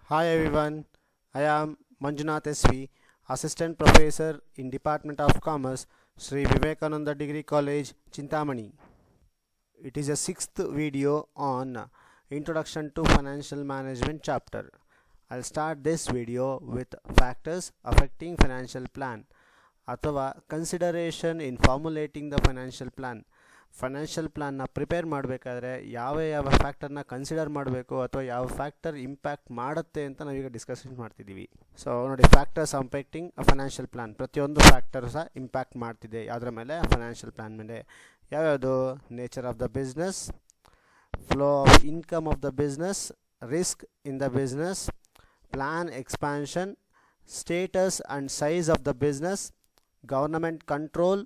Hi everyone, I am Manjunath SV, Assistant Professor in Department of Commerce, Sri Vivekananda Degree College, Chintamani. It is a sixth video on Introduction to Financial Management chapter. I'll start this video with factors affecting financial plan ಅಥವಾ consideration in formulating the financial plan. Financial ಪ್ಲಾನ್ನ prepare ಮಾಡಬೇಕಾದ್ರೆ ಯಾವ ಫ್ಯಾಕ್ಟರ್ನ consider ಮಾಡಬೇಕು ಅಥವಾ ಯಾವ factor impact ಮಾಡುತ್ತೆ ಅಂತ ನಾವೀಗ ಡಿಸ್ಕಷನ್ ಮಾಡ್ತಿದ್ದೀವಿ. ಸೊ ನೋಡಿ, ಫ್ಯಾಕ್ಟರ್ಸ್ ಅಫೆಕ್ಟಿಂಗ್ ಫೈನಾನ್ಷಿಯಲ್ ಪ್ಲಾನ್, ಪ್ರತಿಯೊಂದು ಫ್ಯಾಕ್ಟರ್ ಸಹ ಇಂಪ್ಯಾಕ್ಟ್ ಮಾಡ್ತಿದೆ ಯಾವುದ್ರ ಮೇಲೆ? ಫೈನಾನ್ಷಿಯಲ್ ಪ್ಲಾನ್ ಮೇಲೆ. ಯಾವ್ಯಾವುದು? Nature of the business, flow of income of the business, risk in the business, plan expansion, status and size of the business, government control,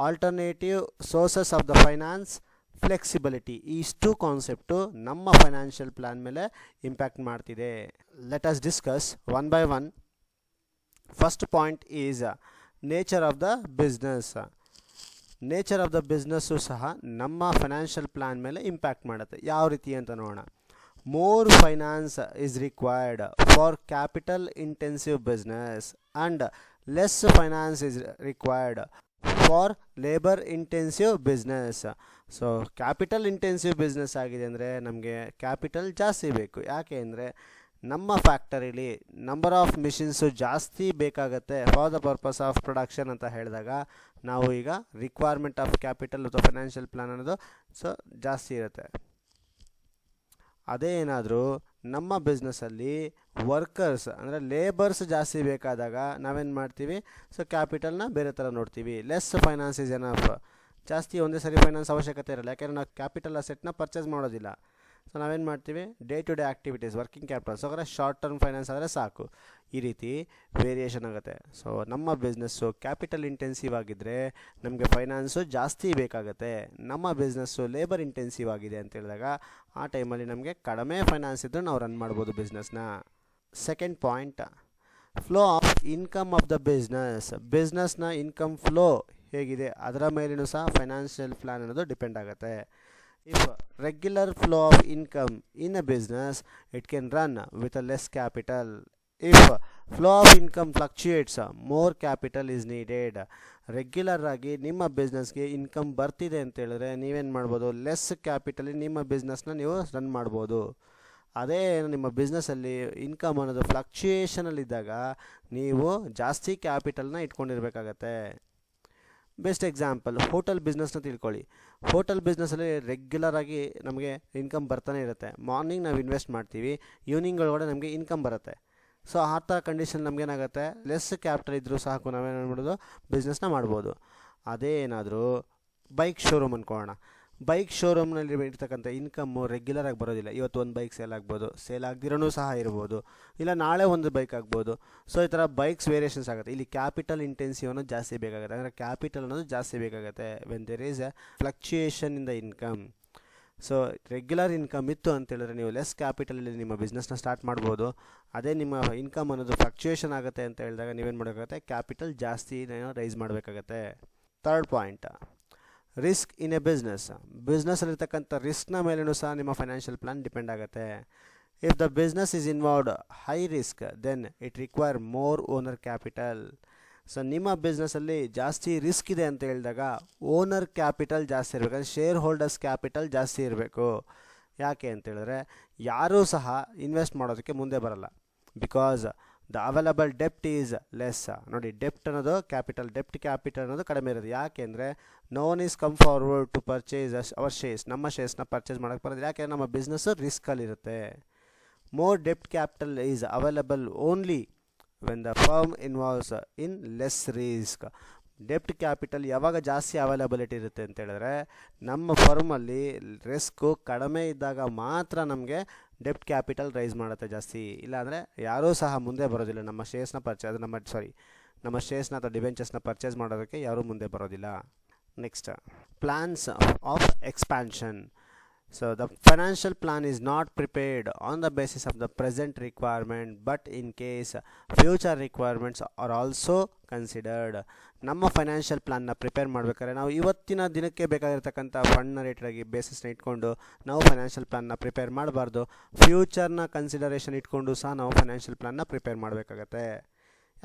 alternative sources of the finance, flexibility. ಇಷ್ಟು concept ನಮ್ಮ financial plan ಮೇಲೆ impact ಮಾಡ್ತಿದೆ. Let us discuss one by one. First point is nature of the business. Nature of the business ಸಹ ನಮ್ಮ financial plan ಮೇಲೆ impact ಮಾಡುತ್ತೆ. ಯಾವ ರೀತಿ ಅಂತ ನೋಡೋಣ. More finance is required for capital intensive business and less finance is required for labor intensive business. So capital intensive business ಆಗಿದೆ ಅಂದರೆ ನಮಗೆ ಕ್ಯಾಪಿಟಲ್ ಜಾಸ್ತಿ ಬೇಕು. ಯಾಕೆ ಅಂದರೆ ನಮ್ಮ ಫ್ಯಾಕ್ಟರಿಲಿ ನಂಬರ್ ಆಫ್ ಮಿಷಿನ್ಸು ಜಾಸ್ತಿ ಬೇಕಾಗುತ್ತೆ for the purpose of production ಅಂತ ಹೇಳಿದಾಗ ನಾವು ಈಗ ರಿಕ್ವೈರ್ಮೆಂಟ್ ಆಫ್ ಕ್ಯಾಪಿಟಲ್ ಅಥವಾ ಫೈನಾನ್ಷಿಯಲ್ ಪ್ಲಾನ್ ಅನ್ನೋದು ಜಾಸ್ತಿ ಇರುತ್ತೆ. ಅದೇ ಏನಾದರೂ ನಮ್ಮ ಬಿಸ್ನೆಸ್ಸಲ್ಲಿ ವರ್ಕರ್ಸ್ ಅಂದರೆ ಲೇಬರ್ಸ್ ಜಾಸ್ತಿ ಬೇಕಾದಾಗ ನಾವೇನು ಮಾಡ್ತೀವಿ? ಸೊ ಕ್ಯಾಪಿಟಲ್ನ ಬೇರೆ ಥರ ನೋಡ್ತೀವಿ. Less finance is enough. ಜಾಸ್ತಿ ಒಂದೇ ಸರಿ ಫೈನಾನ್ಸ್ ಅವಶ್ಯಕತೆ ಇರಲ್ಲ, ಯಾಕೆಂದರೆ ನಾವು ಕ್ಯಾಪಿಟಲ್ ಅಸೆಟ್ನ ಪರ್ಚೇಸ್ ಮಾಡೋದಿಲ್ಲ. ಸೊ ನಾವೇನು ಮಾಡ್ತೀವಿ? Day to day activities, working capital. So ಅಂದರೆ ಶಾರ್ಟ್ ಟರ್ಮ್ ಫೈನಾನ್ಸ್ ಆದರೆ ಸಾಕು. ಈ ರೀತಿ ವೇರಿಯೇಷನ್ ಆಗುತ್ತೆ. ಸೊ ನಮ್ಮ ಬಿಸ್ನೆಸ್ಸು ಕ್ಯಾಪಿಟಲ್ ಇಂಟೆನ್ಸಿವ್ ಆಗಿದ್ದರೆ ನಮಗೆ ಫೈನಾನ್ಸು ಜಾಸ್ತಿ ಬೇಕಾಗುತ್ತೆ. ನಮ್ಮ ಬಿಸ್ನೆಸ್ಸು ಲೇಬರ್ ಇಂಟೆನ್ಸಿವ್ ಆಗಿದೆ ಅಂತ ಹೇಳಿದಾಗ ಆ ಟೈಮಲ್ಲಿ ನಮಗೆ ಕಡಿಮೆ ಫೈನಾನ್ಸ್ ಇದ್ದರೂ ನಾವು ರನ್ ಮಾಡ್ಬೋದು ಬಿಸ್ನೆಸ್ನ. Second point, flow of income of the business. ಬಿಸ್ನೆಸ್ನ ಇನ್ಕಮ್ ಫ್ಲೋ ಹೇಗಿದೆ ಅದರ ಮೇಲೂ ಸಹ ಫೈನಾನ್ಷಿಯಲ್ ಪ್ಲಾನ್ ಅನ್ನೋದು ಡಿಪೆಂಡ್ ಆಗುತ್ತೆ. If regular flow of income in a business, it can run with a less capital. If flow of income fluctuates, more capital is needed. Regular ಆಗಿ ನಿಮ್ಮ ಬಿಸ್ನೆಸ್ಗೆ income ಬರ್ತಿದೆ ಅಂತ ಹೇಳಿದ್ರೆ ನೀವೇನು ಮಾಡ್ಬೋದು? ಲೆಸ್ ಕ್ಯಾಪಿಟಲಿ ನಿಮ್ಮ ಬಿಸ್ನೆಸ್ನ ನೀವು ರನ್ ಮಾಡ್ಬೋದು. ಅದೇ ನಿಮ್ಮ ಬಿಸ್ನೆಸ್ಸಲ್ಲಿ ಇನ್ಕಮ್ ಅನ್ನೋದು ಫ್ಲಕ್ಚುಯೇಷನಲ್ಲಿದ್ದಾಗ ನೀವು ಜಾಸ್ತಿ ಕ್ಯಾಪಿಟಲ್ನ ಇಟ್ಕೊಂಡಿರ್ಬೇಕಾಗತ್ತೆ. ಬೆಸ್ಟ್ ಎಕ್ಸಾಂಪಲ್, ಹೋಟೆಲ್ ಬಿಸ್ನೆಸ್ನ ತಿಳ್ಕೊಳ್ಳಿ. ಹೋಟೆಲ್ ಬಿಸ್ನೆಸ್ಸಲ್ಲಿ ರೆಗ್ಯುಲರ್ ಆಗಿ ನಮಗೆ ಇನ್ಕಮ್ ಬರ್ತಾನೆ ಇರುತ್ತೆ. ಮಾರ್ನಿಂಗ್ ನಾವು ಇನ್ವೆಸ್ಟ್ ಮಾಡ್ತೀವಿ, ಈವ್ನಿಂಗ್ ಒಳಗಡೆ ನಮಗೆ ಇನ್ಕಮ್ ಬರುತ್ತೆ. ಸೊ ಆ ಥರ ಕಂಡೀಷನ್ ನಮಗೇನಾಗುತ್ತೆ? ಲೆಸ್ ಕ್ಯಾಪಿಟಲ್ ಇದ್ದರೂ ಸಾಕು ನಾವೇನು ಮಾಡ್ಬೋದು? ಬಿಸ್ನೆಸ್ನ ಮಾಡ್ಬೋದು. ಅದೇ ಏನಾದರೂ ಬೈಕ್ ಶೋರೂಮ್ ಅಂದ್ಕೊಳ್ಳೋಣ. ಬೈಕ್ ಶೋರೂಮ್ನಲ್ಲಿ ಇರ್ತಕ್ಕಂಥ ಇನ್ಕಮ್ಮು ರೆಗ್ಯುಲರ್ ಆಗಿ ಬರೋದಿಲ್ಲ. ಇವತ್ತು ಒಂದು ಬೈಕ್ ಸೇಲ್ ಆಗ್ಬೋದು, ಸೇಲ್ ಆಗದಿರೋನೂ ಸಹ ಇರ್ಬೋದು, ಇಲ್ಲ ನಾಳೆ ಒಂದು ಬೈಕ್ ಆಗ್ಬೋದು. ಸೊ ಈ ಥರ ಬೈಕ್ಸ್ ವೇರಿಯೇಷನ್ಸ್ ಆಗುತ್ತೆ. ಇಲ್ಲಿ ಕ್ಯಾಪಿಟಲ್ ಇಂಟೆನ್ಸಿವ್ ಅನ್ನೋದು ಜಾಸ್ತಿ ಬೇಕಾಗುತ್ತೆ. ಅಂದರೆ ಕ್ಯಾಪಿಟಲ್ ಅನ್ನೋದು ಜಾಸ್ತಿ ಬೇಕಾಗುತ್ತೆ when there is a fluctuation in the income. So regular income ಇತ್ತು ಅಂತೇಳಿದ್ರೆ ನೀವು ಲೆಸ್ ಕ್ಯಾಪಿಟಲಲ್ಲಿ ನಿಮ್ಮ ಬಿಸ್ನೆಸ್ನ ಸ್ಟಾರ್ಟ್ ಮಾಡ್ಬೋದು. ಅದೇ ನಿಮ್ಮ ಇನ್ಕಮ್ ಅನ್ನೋದು ಫ್ಲಕ್ಚುಯೇಷನ್ ಆಗುತ್ತೆ ಅಂತ ಹೇಳಿದಾಗ ನೀವೇನು ಮಾಡಬೇಕಾಗುತ್ತೆ? ಕ್ಯಾಪಿಟಲ್ ಜಾಸ್ತಿ ರೈಸ್ ಮಾಡಬೇಕಾಗತ್ತೆ. Third point, risk in a business. ಬಿಸ್ನೆಸ್ಸಲ್ಲಿರ್ತಕ್ಕಂಥ ರಿಸ್ಕ್ನ ಮೇಲೂ ಸಹ ನಿಮ್ಮ ಫೈನಾನ್ಷಿಯಲ್ ಪ್ಲಾನ್ ಡಿಪೆಂಡ್ ಆಗುತ್ತೆ. If the business is involved high risk then it require more owner capital. So ನಿಮ್ಮ ಬಿಸ್ನೆಸ್ಸಲ್ಲಿ ಜಾಸ್ತಿ ರಿಸ್ಕ್ ಇದೆ ಅಂತ ಹೇಳಿದಾಗ ಓನರ್ ಕ್ಯಾಪಿಟಲ್ ಜಾಸ್ತಿ ಇರಬೇಕು, ಅಂದರೆ ಶೇರ್ ಹೋಲ್ಡರ್ಸ್ ಕ್ಯಾಪಿಟಲ್ ಜಾಸ್ತಿ ಇರಬೇಕು. ಯಾಕೆ ಅಂತೇಳಿದ್ರೆ ಯಾರೂ ಸಹ ಇನ್ವೆಸ್ಟ್ ಮಾಡೋದಕ್ಕೆ ಮುಂದೆ ಬರಲ್ಲ. ಬಿಕಾಸ್ ದ ಅವೈಲಬಲ್ ಡೆಪ್ಟ್ ಈಸ್ ಲೆಸ್. ನೋಡಿ, ಡೆಪ್ಟ್ ಅನ್ನೋದು ಕ್ಯಾಪಿಟಲ್, ಡೆಪ್ಟ್ ಕ್ಯಾಪಿಟಲ್ ಅನ್ನೋದು ಕಡಿಮೆ ಇರೋದು. ಯಾಕೆ ಅಂದರೆ no one is come forward to purchase our shares. ನಮ್ಮ ಶೇರ್ಸ್ನ ಪರ್ಚೇಸ್ ಮಾಡೋಕ್ಕೆ ಬರೋದು. ಯಾಕೆಂದರೆ ನಮ್ಮ ಬಿಸ್ನೆಸ್ಸು ರಿಸ್ಕಲ್ಲಿರುತ್ತೆ. ಮೋರ್ ಡೆಪ್ಟ್ capital is available only when the firm involves in less risk. ಡೆಪ್ಟ್ ಕ್ಯಾಪಿಟಲ್ ಯಾವಾಗ ಜಾಸ್ತಿ ಅವೈಲಬಿಲಿಟಿ ಇರುತ್ತೆ ಅಂತ ಹೇಳಿದ್ರೆ ನಮ್ಮ ಫರ್ಮಲ್ಲಿ ರಿಸ್ಕು ಕಡಿಮೆ ಇದ್ದಾಗ ಮಾತ್ರ ನಮಗೆ ಡೆಪ್ಟ್ ಕ್ಯಾಪಿಟಲ್ ರೈಸ್ ಮಾಡುತ್ತೆ ಜಾಸ್ತಿ. ಇಲ್ಲಾಂದರೆ ಯಾರೂ ಸಹ ಮುಂದೆ ಬರೋದಿಲ್ಲ ನಮ್ಮ ಶೇರ್ಸ್ನ ನಮ್ಮ ಶೇರ್ಸ್ನ ಅಥವಾ ಡಿಬೆಂಚರ್ಸ್ನ ಪರ್ಚೇಸ್ ಮಾಡೋದಕ್ಕೆ ಯಾರೂ ಮುಂದೆ ಬರೋದಿಲ್ಲ. Next, plans of expansion. So the financial plan is not prepared on the basis of the present requirement, but in case future requirements are also considered. ನಮ್ಮ ಫೈನಾನ್ಷಿಯಲ್ ಪ್ಲಾನ್ನ ಪ್ರಿಪೇರ್ ಮಾಡಬೇಕಾದ್ರೆ ನಾವು ಇವತ್ತಿನ ದಿನಕ್ಕೆ ಬೇಕಾಗಿರ್ತಕ್ಕಂಥ ಫಂಡ್ನ ರೇಟಾಗಿ ಬೇಸಿಸ್ನ ಇಟ್ಕೊಂಡು ನಾವು ಫೈನಾನ್ಷಿಯಲ್ ಪ್ಲಾನ್ನ ಪ್ರಿಪೇರ್ ಮಾಡಬಾರ್ದು. ಫ್ಯೂಚರ್ನ ಕನ್ಸಿಡರೇಷನ್ ಇಟ್ಕೊಂಡು ಸಹ ನಾವು ಫೈನಾನ್ಷಿಯಲ್ ಪ್ಲಾನ್ನ ಪ್ರಿಪೇರ್ ಮಾಡಬೇಕಾಗತ್ತೆ.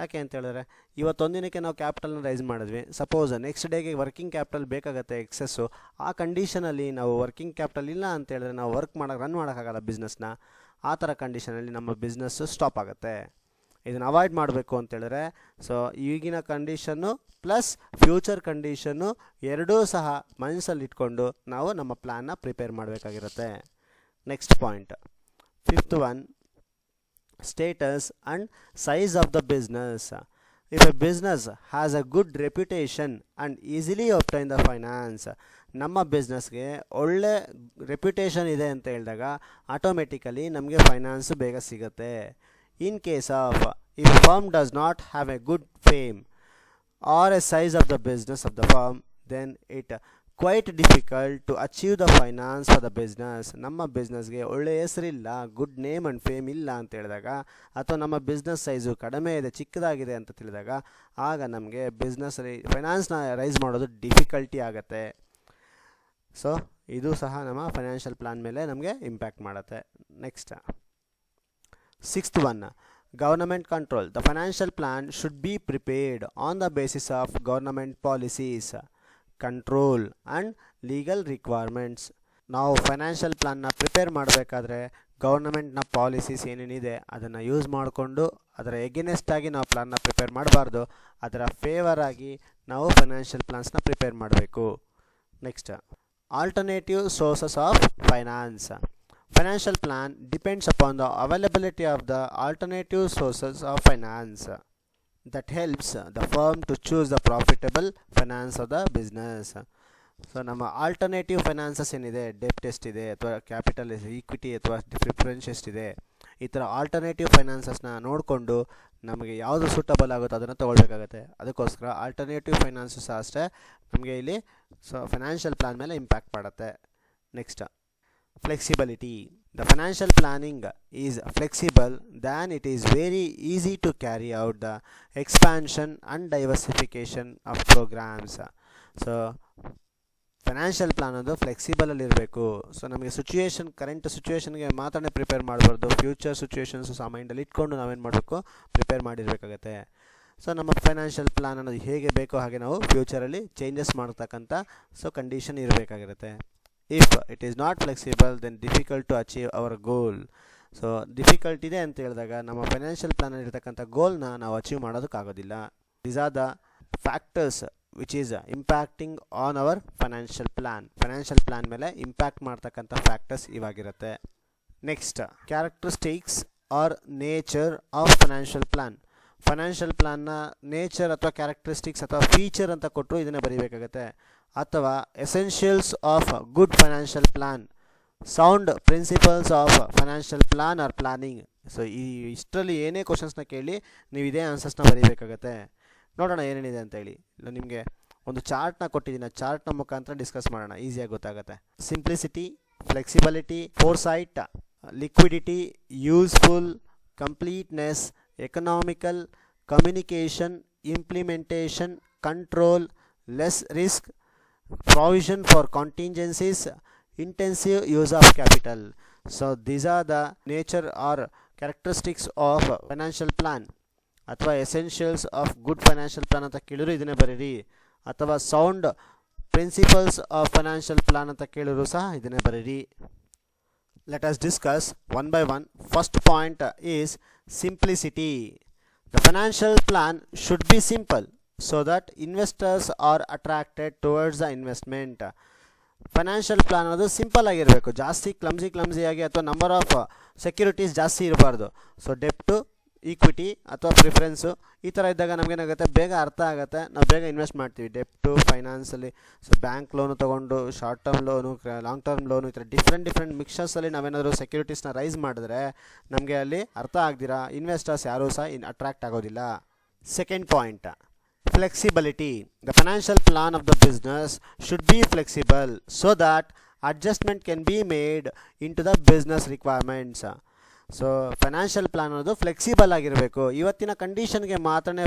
ಯಾಕೆ ಅಂತ ಹೇಳಿದ್ರೆ ಇವತ್ತೊಂದಿನಕ್ಕೆ ನಾವು ಕ್ಯಾಪಿಟಲ್ನ ರೈಸ್ ಮಾಡಿದ್ವಿ, ಸಪೋಸ್ ನೆಕ್ಸ್ಟ್ ಡೇಗೆ ವರ್ಕಿಂಗ್ ಕ್ಯಾಪಿಟಲ್ ಬೇಕಾಗುತ್ತೆ ಎಕ್ಸೆಸ್ಸು. ಆ ಕಂಡೀಷನಲ್ಲಿ ನಾವು ವರ್ಕಿಂಗ್ ಕ್ಯಾಪಿಟಲ್ ಇಲ್ಲ ಅಂತ ಹೇಳಿದ್ರೆ ನಾವು ರನ್ ಮಾಡೋಕ್ಕಾಗಲ್ಲ ಬಿಸ್ನೆಸ್ನ. ಆ ಥರ ಕಂಡೀಷನಲ್ಲಿ ನಮ್ಮ ಬಿಸ್ನೆಸ್ಸು ಸ್ಟಾಪ್ ಆಗುತ್ತೆ. ಇದನ್ನು ಅವಾಯ್ಡ್ ಮಾಡಬೇಕು ಅಂತೇಳಿದ್ರೆ ಸೊ ಈಗಿನ ಕಂಡೀಷನ್ನು ಪ್ಲಸ್ ಫ್ಯೂಚರ್ ಕಂಡೀಷನ್ನು ಎರಡೂ ಸಹ ಮನಸ್ಸಲ್ಲಿ ಇಟ್ಕೊಂಡು ನಾವು ನಮ್ಮ ಪ್ಲ್ಯಾನ್ನ ಪ್ರಿಪೇರ್ ಮಾಡಬೇಕಾಗಿರುತ್ತೆ. Next point, fifth one, status and size of the business. If a business has a good reputation and easily obtain the finance, ನಮ್ಮ ಬಿಸ್ನೆಸ್ಗೆ ಒಳ್ಳೆ ರೆಪ್ಯುಟೇಷನ್ ಇದೆ ಅಂತ ಹೇಳಿದಾಗ ಆಟೋಮೆಟಿಕಲಿ ನಮಗೆ ಫೈನಾನ್ಸ್ ಬೇಗ ಸಿಗುತ್ತೆ. In case of if firm does not have a good fame or a size of the business of the firm, then it quite difficult to achieve the finance for the business. ನಮ್ಮ ಬಿಸ್ನೆಸ್ಗೆ ಒಳ್ಳೆ ಹೆಸರಿಲ್ಲ, good name and fame ಇಲ್ಲ ಅಂತ ಹೇಳಿದಾಗ, ಅಥವಾ ನಮ್ಮ business size ಕಡಿಮೆ ಇದೆ, ಚಿಕ್ಕದಾಗಿದೆ ಅಂತ ತಿಳಿದಾಗ, ಆಗ ನಮಗೆ ಬಿಸ್ನೆಸ್ಸಲ್ಲಿ ಫೈನಾನ್ಸ್ನ ರೈಸ್ ಮಾಡೋದು ಡಿಫಿಕಲ್ಟಿ ಆಗುತ್ತೆ. ಸೊ ಇದು ಸಹ ನಮ್ಮ ಫೈನಾನ್ಷಿಯಲ್ ಪ್ಲಾನ್ ಮೇಲೆ ನಮಗೆ ಇಂಪ್ಯಾಕ್ಟ್ ಮಾಡುತ್ತೆ. Next, sixth one, government control. The financial plan should be prepared on the basis of government policies, control and legal requirements. ನಾವು ಫೈನಾನ್ಷಿಯಲ್ ಪ್ಲಾನ್ನ ಪ್ರಿಪೇರ್ ಮಾಡಬೇಕಾದ್ರೆ ಗೌರ್ನಮೆಂಟ್ನ ಪಾಲಿಸೀಸ್ ಏನೇನಿದೆ ಅದನ್ನು ಯೂಸ್ ಮಾಡಿಕೊಂಡು ಅದರ ಎಗೇನೆಸ್ಟಾಗಿ ನಾವು ಪ್ಲಾನ್ನ ಪ್ರಿಪೇರ್ ಮಾಡಬಾರ್ದು, ಅದರ ಫೇವರ್ ಆಗಿ ನಾವು ಫೈನಾನ್ಷಿಯಲ್ ಪ್ಲಾನ್ಸ್ನ ಪ್ರಿಪೇರ್ ಮಾಡಬೇಕು. Next, alternative sources of finance. Financial plan depends upon the availability of the alternative sources of finance that helps the firm to choose the profitable finance of the business. So ನಮ್ಮ alternative finances ಏನಿದೆ, ಡೆಪ್ಟ್ ಎಷ್ಟಿದೆ ಅಥವಾ capital equity ಅಥವಾ preference ಎಷ್ಟಿದೆ, ಈ ಥರ alternative ಫೈನಾನ್ಸಸ್ನ ನೋಡಿಕೊಂಡು ನಮಗೆ ಯಾವುದು ಸೂಟಬಲ್ ಆಗುತ್ತೋ ಅದನ್ನು ತೊಗೊಳ್ಬೇಕಾಗತ್ತೆ. ಅದಕ್ಕೋಸ್ಕರ ಆಲ್ಟರ್ನೇಟಿವ್ ಫೈನಾನ್ಸು ಸಹ ಅಷ್ಟೇ ನಮಗೆ ಇಲ್ಲಿ ಫೈನಾನ್ಷಿಯಲ್ ಪ್ಲಾನ್ ಮೇಲೆ ಇಂಪ್ಯಾಕ್ಟ್ ಮಾಡುತ್ತೆ. Next, flexibility. The financial planning is flexible, then it is very easy to carry out the expansion and diversification of programs. So financial plan ಅದು ಫ್ಲೆಕ್ಸಿಬಲಲ್ಲಿ ಇರಬೇಕು. ಸೊ ನಮಗೆ ಕರೆಂಟ್ ಸಿಚುವೇಷನ್ಗೆ ಮಾತ್ರನೇ ಪ್ರಿಪೇರ್ ಮಾಡಬಾರ್ದು, ಫ್ಯೂಚರ್ ಸಿಚುವೇಷನ್ಸು ಸಹ ಮೈಂಡಲ್ಲಿ ಇಟ್ಕೊಂಡು ನಾವೇನು ಮಾಡಬೇಕು, ಪ್ರಿಪೇರ್ ಮಾಡಿರಬೇಕಾಗತ್ತೆ. ಸೊ ನಮ್ಮ ಫೈನಾನ್ಷಿಯಲ್ ಪ್ಲಾನ್ ಅನ್ನೋದು ಹೇಗೆ ಬೇಕೋ ಹಾಗೆ ನಾವು ಫ್ಯೂಚರಲ್ಲಿ ಚೇಂಜಸ್ ಮಾಡ್ತಕ್ಕಂಥ condition ಇರಬೇಕಾಗಿರುತ್ತೆ. If it is not flexible, then difficult to achieve our goal. So difficult ಇದೆ ಅಂತ ಹೇಳಿದಾಗ ನಮ್ಮ ಫೈನಾನ್ಷಿಯಲ್ ಪ್ಲಾನಲ್ಲಿ ಇರತಕ್ಕಂಥ ಗೋಲ್ನ ನಾವು ಅಚೀವ್ ಮಾಡೋದಕ್ಕಾಗೋದಿಲ್ಲ. These are the factors which is impacting on our financial plan. Financial plan ಮೇಲೆ ಇಂಪ್ಯಾಕ್ಟ್ ಮಾಡ್ತಕ್ಕಂಥ ಫ್ಯಾಕ್ಟರ್ಸ್ ಇವಾಗಿರುತ್ತೆ. Next, characteristics or nature of financial plan. Financial ಪ್ಲಾನ್ನ ನೇಚರ್ ಅಥವಾ ಕ್ಯಾರೆಕ್ಟರಿಸ್ಟಿಕ್ಸ್ ಅಥವಾ ಫೀಚರ್ ಅಂತ ಕೊಟ್ಟರು ಇದನ್ನೇ ಬರೀಬೇಕಾಗತ್ತೆ. ಅಥವಾ essentials of good financial plan, sound principles of financial plan or planning. So ಇಷ್ಟರಲ್ಲಿ ಏನೇ ಕ್ವಶನ್ಸ್ನ ಕೇಳಿ ನೀವು ಇದೇ ಆನ್ಸರ್ಸ್ನ ಬರೀಬೇಕಾಗತ್ತೆ. ನೋಡೋಣ ಏನೇನಿದೆ ಅಂತ ಹೇಳಿ. ಇಲ್ಲ ನಿಮಗೆ ಒಂದು ಚಾರ್ಟ್ನ ಕೊಟ್ಟಿದ್ದೀನಿ, ಚಾರ್ಟ್ನ ಮುಖಾಂತರ ಡಿಸ್ಕಸ್ ಮಾಡೋಣ, ಈಸಿಯಾಗಿ ಗೊತ್ತಾಗುತ್ತೆ. Simplicity, flexibility, foresight, liquidity, useful, completeness, economical, communication, implementation, control, less risk, provision for contingencies, intensive use of capital. So these are the nature or characteristics of financial plan. ಅಥವಾ essentials of good financial plan ಅಂತ ಕೇಳಿದ್ರು ಇದನ್ನೇ ಬರೀರಿ, ಅಥವಾ sound principles of financial plan ಅಂತ ಕೇಳಿದ್ರು ಸಹ ಇದನ್ನೇ ಬರೀರಿ. Let us discuss one by one. First point is simplicity. The financial plan should be simple so that investors are attracted towards the investment. Financial plan ಅನ್ನೋದು simple ಆಗಿರಬೇಕು, ಜಾಸ್ತಿ ಕ್ಲಮ್ಸಿಯಾಗಿ ಅಥವಾ number of securities ಜಾಸ್ತಿ ಇರಬಾರ್ದು. ಸೊ ಡೆಪ್ಟು, ಈಕ್ವಿಟಿ ಅಥವಾ preference ಈ ಥರ ಇದ್ದಾಗ ನಮಗೇನಾಗುತ್ತೆ, ಬೇಗ ಅರ್ಥ ಆಗುತ್ತೆ, ನಾವು ಬೇಗ ಇನ್ವೆಸ್ಟ್ ಮಾಡ್ತೀವಿ. ಡೆಪ್ಟು ಫೈನಾನ್ಸಲ್ಲಿ ಸೊ ಬ್ಯಾಂಕ್ ಲೋನು ತೊಗೊಂಡು short term loan, long term loan, ಈ ಥರ ಡಿಫ್ರೆಂಟ್ ಮಿಕ್ಸರ್ಸಲ್ಲಿ ನಾವೇನಾದರೂ ಸೆಕ್ಯೂರಿಟೀಸ್ನ ರೈಸ್ ಮಾಡಿದ್ರೆ ನಮಗೆ ಅಲ್ಲಿ ಅರ್ಥ ಆಗ್ದಿರಾ ಇನ್ವೆಸ್ಟರ್ಸ್ ಯಾರೂ ಸಹ ಅಟ್ರಾಕ್ಟ್ ಆಗೋದಿಲ್ಲ. Second point, flexibility. The financial plan of the business should be flexible so that adjustment can be made into the business requirements. So financial plan ಅನ್ನೋದು ಫ್ಲೆಕ್ಸಿಬಲ್ ಆಗಿರಬೇಕು. ಇವತ್ತಿನ ಕಂಡೀಷನ್ಗೆ ಮಾತ್ರನೇ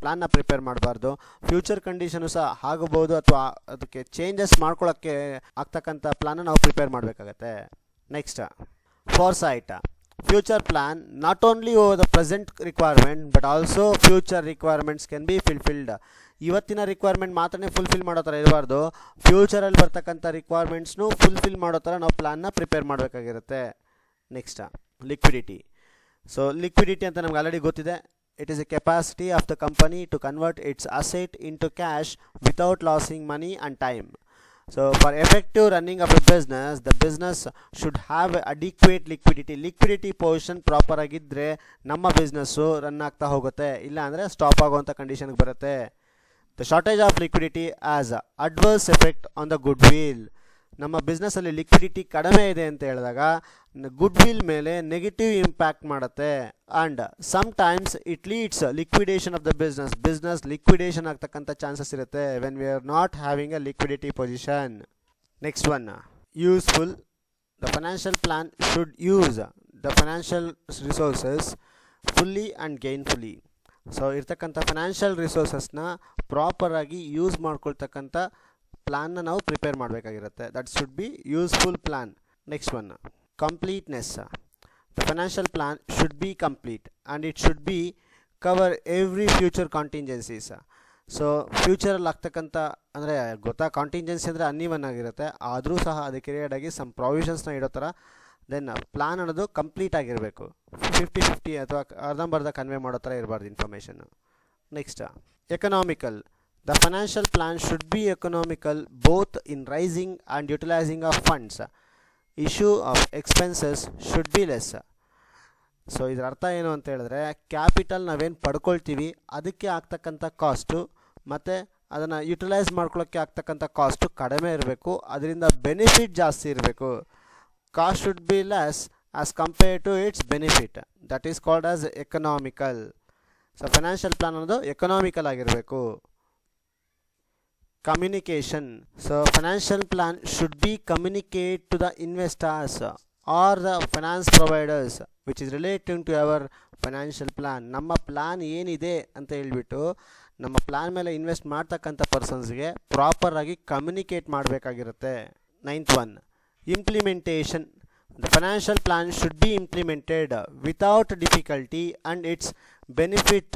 ಪ್ಲಾನ್ನ ಪ್ರಿಪೇರ್ ಮಾಡಬಾರ್ದು. ಫ್ಯೂಚರ್ ಕಂಡೀಷನು ಸಹ ಆಗಬಹುದು, ಅಥವಾ ಅದಕ್ಕೆ ಚೇಂಜಸ್ ಮಾಡ್ಕೊಳ್ಳೋಕ್ಕೆ ಆಗ್ತಕ್ಕಂಥ ಪ್ಲಾನ್ನ ನಾವು ಪ್ರಿಪೇರ್ ಮಾಡಬೇಕಾಗತ್ತೆ. Next, foresight. Future plan not only over the present requirement but also future requirements can be fulfilled. ಇವತ್ತಿನ ರಿಕ್ವೈರ್ಮೆಂಟ್ ಮಾತ್ರನೇ ಫುಲ್ಫಿಲ್ ಮಾಡೋ ಥರ ಇರಬಾರ್ದು, ಫ್ಯೂಚರಲ್ಲಿ ಬರ್ತಕ್ಕಂಥ ರಿಕ್ವೈರ್ಮೆಂಟ್ಸ್ನು ಫುಲ್ಫಿಲ್ ಮಾಡೋ ಥರ ನಾವು ಪ್ಲಾನ್ನ ಪ್ರಿಪೇರ್ ಮಾಡಬೇಕಾಗಿರುತ್ತೆ. Next, liquidity. ಸೊ ಲಿಕ್ವಿಡಿಟಿ ಅಂತ ನಮ್ಗೆ ಆಲ್ರೆಡಿ ಗೊತ್ತಿದೆ. It is a capacity of the company to convert its asset into cash without losing money and time. So for effective running of a business, the business should have adequate liquidity. Liquidity position proper ಆಗಿದ್ದರೆ ನಮ್ಮ business run ಆಗ್ತಾ ಹೋಗುತ್ತೆ, ಇಲ್ಲ ಅಂದರೆ stop ಆಗುವಂಥ ಕಂಡೀಷನ್ಗೆ ಬರುತ್ತೆ. The shortage of liquidity as adverse effect on the goodwill. ನಮ್ಮ ಬಿಸ್ನೆಸ್ಸಲ್ಲಿ ಲಿಕ್ವಿಡಿಟಿ ಕಡಿಮೆ ಇದೆ ಅಂತ ಹೇಳಿದಾಗ ಗುಡ್ ವಿಲ್ ಮೇಲೆ ನೆಗೆಟಿವ್ ಇಂಪ್ಯಾಕ್ಟ್ ಮಾಡುತ್ತೆ. And sometimes it leads liquidation of the business liquidation ಆಗ್ತಕ್ಕಂಥ ಚಾನ್ಸಸ್ ಇರುತ್ತೆ when we are not having a liquidity position. Next one, useful. The financial plan should use the financial resources fully and gainfully. So ಇರ್ತಕ್ಕಂಥ ಫೈನಾನ್ಷಿಯಲ್ ರಿಸೋರ್ಸಸ್ನ ಪ್ರಾಪರಾಗಿ use ಮಾಡ್ಕೊಳ್ತಕ್ಕಂಥ ಪ್ಲಾನ್ನ ನಾವು prepare ಮಾಡಬೇಕಾಗಿರುತ್ತೆ. That should be useful plan. Next one, completeness. The financial plan should be complete and it should be cover every future contingencies. So ಫ್ಯೂಚರಲ್ಲಿ ಆಗ್ತಕ್ಕಂಥ ಅಂದರೆ ಗೊತ್ತಾ, ಕಾಂಟಿಂಜೆನ್ಸಿ ಅಂದರೆ ಅನ್ನಿವನ್ ಆಗಿರುತ್ತೆ, ಆದರೂ ಸಹ ಅದಕ್ಕೆ ರಿಲೇಟೆಡ್ ಆಗಿ ಸಮ್ ಪ್ರಾವಿಷನ್ಸ್ನ ಇಡೋ ಥರ ದೆನ್ ಪ್ಲಾನ್ ಅನ್ನೋದು ಕಂಪ್ಲೀಟ್ ಆಗಿರಬೇಕು. 50-50 ಅಥವಾ ಅರ್ಧಂಬರ್ಧ ಕನ್ವೆ ಮಾಡೋ ಥರ ಇರಬಾರ್ದು information. Next, economical. The financial plan should be economical both in raising and utilizing of funds. Issue of expenses should be less. So ಇದರ ಅರ್ಥ ಏನು ಅಂತ ಹೇಳಿದ್ರೆ, ಕ್ಯಾಪಿಟಲ್ ನಾವೇನು ಪಡ್ಕೊಳ್ತೀವಿ ಅದಕ್ಕೆ ಆಗ್ತಕ್ಕಂಥ ಕಾಸ್ಟು ಮತ್ತು ಅದನ್ನು ಯುಟಿಲೈಸ್ ಮಾಡ್ಕೊಳ್ಳೋಕ್ಕೆ ಆಗ್ತಕ್ಕಂಥ ಕಾಸ್ಟು ಕಡಿಮೆ ಇರಬೇಕು, ಅದರಿಂದ ಬೆನಿಫಿಟ್ ಜಾಸ್ತಿ ಇರಬೇಕು. Cost should be less as compare to its benefit. That is called as economical. So financial plan ಅನ್ನೋದು ಎಕನಾಮಿಕಲ್ ಆಗಿರಬೇಕು. Communication. So financial plan should be communicated to the investors or the finance providers which is relating to our financial plan. ನಮ್ಮ plan ಏನಿದೆ ಅಂತ ಹೇಳ್ಬಿಟ್ಟು ನಮ್ಮ plan ಮೇಲೆ invest ಮಾಡ್ತಕ್ಕಂಥ ಪರ್ಸನ್ಸ್ಗೆ ಪ್ರಾಪರಾಗಿ communicate ಮಾಡಬೇಕಾಗಿರುತ್ತೆ. 9th one, implementation. The financial plan should be implemented without difficulty and its benefit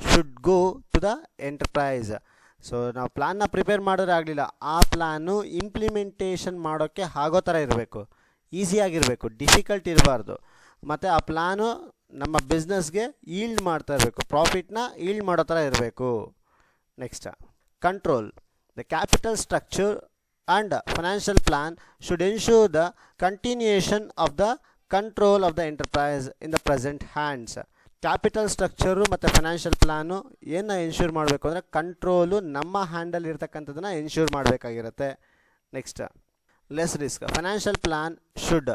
should go to the enterprise. So ನಾವು ಪ್ಲಾನ್ನ prepare ಮಾಡೋದೇ ಆಗಲಿಲ್ಲ, ಆ ಪ್ಲ್ಯಾನು ಇಂಪ್ಲಿಮೆಂಟೇಷನ್ ಮಾಡೋಕ್ಕೆ ಆಗೋ ಥರ ಇರಬೇಕು, ಈಸಿಯಾಗಿರಬೇಕು, ಡಿಫಿಕಲ್ಟ್ ಇರಬಾರ್ದು. ಮತ್ತು ಆ ಪ್ಲ್ಯಾನು ನಮ್ಮ ಬಿಸ್ನೆಸ್ಗೆ ಈಲ್ಡ್ ಮಾಡ್ತಾ ಇರಬೇಕು, ಪ್ರಾಫಿಟ್ನ ಈಲ್ಡ್ ಮಾಡೋ ಥರ ಇರಬೇಕು. Next, control. The capital structure and financial plan should ensure the continuation of the control of the enterprise in the present hands. Capital structure ಮತ್ತು ಫೈನಾನ್ಷಿಯಲ್ ಪ್ಲಾನು ಏನು ಎನ್ಶೂರ್ ಮಾಡಬೇಕು ಅಂದರೆ ಕಂಟ್ರೋಲು ನಮ್ಮ ಹ್ಯಾಂಡಲ್ಲಿ ಇರ್ತಕ್ಕಂಥದ್ದನ್ನು ಎನ್ಶೂರ್ ಮಾಡಬೇಕಾಗಿರುತ್ತೆ. Next, less risk. Financial plan should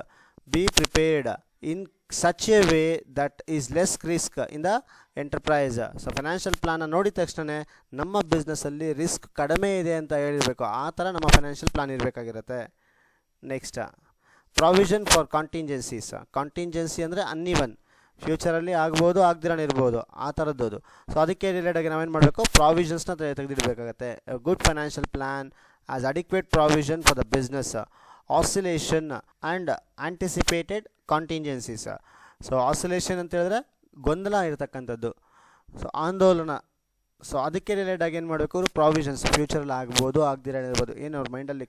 be prepared in such a way that is less risk in the enterprise. So financial ಪ್ಲಾನ್ನ ನೋಡಿದ ತಕ್ಷಣ ನಮ್ಮ ಬಿಸ್ನೆಸ್ಸಲ್ಲಿ ರಿಸ್ಕ್ ಕಡಿಮೆ ಇದೆ ಅಂತ ಹೇಳಿರಬೇಕು, ಆ ಥರ ನಮ್ಮ ಫೈನಾನ್ಷಿಯಲ್ ಪ್ಲಾನ್ ಇರಬೇಕಾಗಿರುತ್ತೆ. Next, provision for contingencies. Contingency ಅಂದರೆ ಅನ್ನಿವನ್, ಫ್ಯೂಚರಲ್ಲಿ ಆಗ್ಬೋದು ಆಗ್ದಿರಾನೆ ಇರ್ಬೋದು, ಆ ಥರದ್ದು. ಸೊ ಅದಕ್ಕೆ ರಿಲೇಟಾಗಿ ನಾವೇನು ಮಾಡಬೇಕು, ಪ್ರಾವಿಷನ್ಸ್ನ ತೆಗೆದಿಡಬೇಕಾಗತ್ತೆ. Good financial plan as adequate provision for the business oscillation and anticipated contingencies. So oscillation ಅಂತ ಹೇಳಿದ್ರೆ ಗೊಂದಲ ಇರತಕ್ಕಂಥದ್ದು, ಸೊ ಆಂದೋಲನ. ಸೊ ಅದಕ್ಕೆ ರಿಲೇಟಾಗಿ ಏನು ಮಾಡಬೇಕು, ಪ್ರಾವಿಷನ್ಸ್ ಫ್ಯೂಚರಲ್ಲಿ ಆಗ್ಬೋದು ಆಗ್ದಿರ ಇರ್ಬೋದು, ಏನು ಅವ್ರ ಮೈಂಡಲ್ಲಿ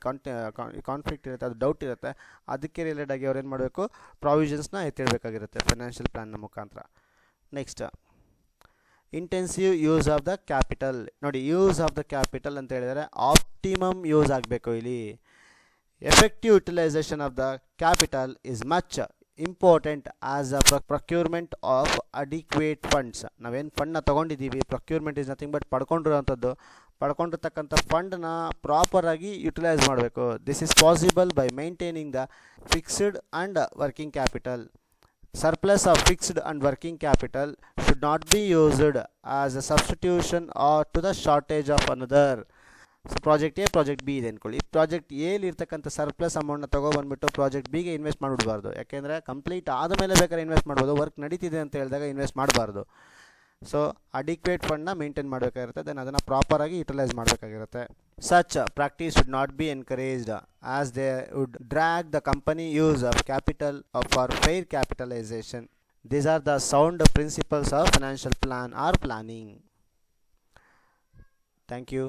ಕಾನ್ಫ್ಲಿಕ್ಟ್ ಇರುತ್ತೆ, ಅದು ಡೌಟ್ ಇರುತ್ತೆ, ಅದಕ್ಕೆ ರಿಲೇಟಾಗಿ ಅವ್ರು ಏನು ಮಾಡಬೇಕು, ಪ್ರಾವಿಷನ್ಸ್ನ ಎತ್ತಿಡಬೇಕಾಗಿರುತ್ತೆ ಫೈನಾನ್ಷಿಯಲ್ ಪ್ಲಾನ್ನ ಮುಖಾಂತರ. Next, intensive use of the capital. ನೋಡಿ, ಯೂಸ್ ಆಫ್ ದ ಕ್ಯಾಪಿಟಲ್ ಅಂತ ಹೇಳಿದರೆ ಆಪ್ಟಿಮಮ್ ಯೂಸ್ ಆಗಬೇಕು ಇಲ್ಲಿ. Effective utilisation of the capital is much important as a procurement of adequate funds. ನಾವೇನು ಫಂಡ್ನ ತೊಗೊಂಡಿದ್ದೀವಿ, ಪ್ರೊಕ್ಯೂರ್ಮೆಂಟ್ ಇಸ್ ನಥಿಂಗ್ ಬಟ್ ಪಡ್ಕೊಂಡಿರೋವಂಥದ್ದು, ಪಡ್ಕೊಂಡಿರ್ತಕ್ಕಂಥ ಫಂಡನ್ನ ಪ್ರಾಪರಾಗಿ ಯುಟಿಲೈಸ್ ಮಾಡಬೇಕು. This is possible by maintaining the fixed and working capital. Surplus of fixed and working capital should not be used as a substitution or to the shortage of another. So project A project B ಇದೆ ಅಂದ್ಕೊಳ್ಳಿ. Project ಎಲ್ಲಿ ಇರ್ತಕ್ಕಂಥ surplus ಅಮೌಂಟ್ನ ತೊಗೊಬಂದ್ಬಿಟ್ಟು project ಬಿಗೆ invest ಮಾಡಿಬಿಡಬಾರ್ದು. ಯಾಕೆಂದರೆ complete ಆದಮೇಲೆ ಬೇಕಾದ್ರೆ invest ಮಾಡ್ಬೋದು, ವರ್ಕ್ ನಡೀತಿದೆ ಅಂತ ಹೇಳಿದಾಗ ಇನ್ವೆಸ್ಟ್ ಮಾಡಬಾರ್ದು. ಸೊ ಅಡಿಕ್ವೇಟ್ ಫಂಡ್ನ ಮೇಂಟೈನ್ ಮಾಡಬೇಕಾಗಿರುತ್ತೆ, ದೆನ್ ಅದನ್ನು ಪ್ರಾಪರಾಗಿ ಯುಟಿಲೈಸ್ ಮಾಡಬೇಕಾಗಿರುತ್ತೆ. Such practice would not be encouraged as they would drag the company use of capital for fair capitalisation. These are the sound principles of financial plan or planning. Thank you.